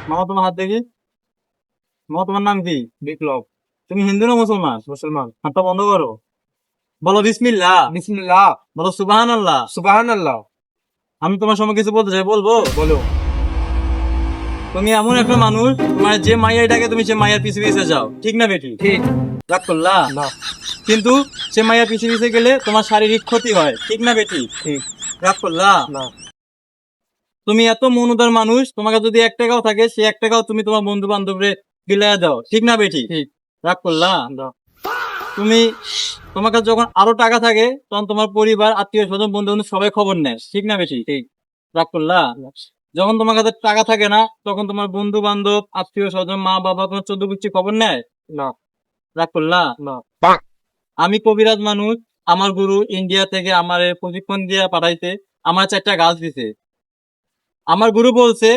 মামা তোমার হাত দেখি। মামা তোমার নাম কি? বিপ্লব। তুমি হিন্দু না মুসলমান? মুসলমান। হাতটা বন্ধ করো, বলো বিসমিল্লাহ, বিসমিল্লাহ। বলো সুবহানাল্লাহ। সুবহানাল্লাহ। আমি তোমার সময় কিছু বলতে চাই, বলবো? বলো। তুমি এমন একটা মানুষ, তোমার যে মাইয়াই ডাকে তুমি সে মাইয়ার পিছে পিছে যাও, ঠিক না বেটি? ঠিক। রাগ করলা? না। কিন্তু সে মাইয়ার পিছে পিছে গেলে তোমার শারীরিক ক্ষতি হয়, ঠিক না বেটি? ঠিক। রাগ করলা? না। তুমি এত মন উদার মানুষ, তোমাকে যদি 1 টাকাও থাকে সে 1 টাকাও তুমি তোমার বন্ধু বান্ধবরে বিলাইয়া দাও, ঠিক না বেটি? ঠিক। রাগ করলা? না। তুমি, তোমার কাছে যখন আরো টাকা থাকে তখন তোমার পরিবার, আত্মীয় স্বজন, বন্ধু বান্ধব সবাই খবর নেয়, ঠিক না বেশি? ঠিক। রাগ করলা? যখন তোমার কাছে টাকা থাকে না তখন তোমার বন্ধু বান্ধব, আত্মীয় স্বজন, মা বাবা, তোমার 14 গোষ্ঠী খবর নেয়? না। রাগ করলা? না। আমি কবিরাজ মানুষ, আমার গুরু ইন্ডিয়া থেকে আমার প্রশিক্ষণ দিয়ে পাঠাইতে আমার 4টা গাছ দিছে। আমার গুরু বলছে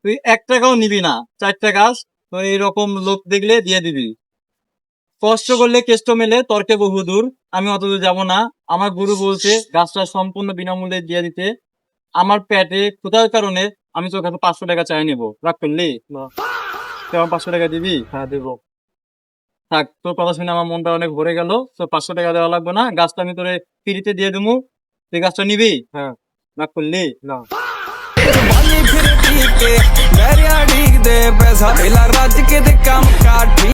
তুই 1 টাকাও নিবি না, 4টা গাছ তো এইরকম লোক দেখলে দিয়ে দিবি। কষ্ট করলে কেষ্ট মেলে, তর্কে বহুদূর। আমি অত দূর যাবো না। আমার গুরু বলছে গাছটা সম্পূর্ণ বিনামূল্যে দিয়ে দিতে। আমার পেটে ক্ষুধার কারণে আমি তোর কাছে 500 টাকা চাই নেবো। রাগ করলি? না। তুই আমার 500 টাকা দিবি? হ্যাঁ দেবো। থাক, তোর কথা শুনে আমার মনটা অনেক ভরে গেল। তো 500 টাকা দেওয়া লাগবে না, গাছটা আমি তোরে ফ্রিতে দিয়ে দেবো। তুই গাছটা নিবি? হ্যাঁ। রাগ করলি? না। फिर ठीक है मेरिया ठीक दे पैसा मिला रज के काम काटी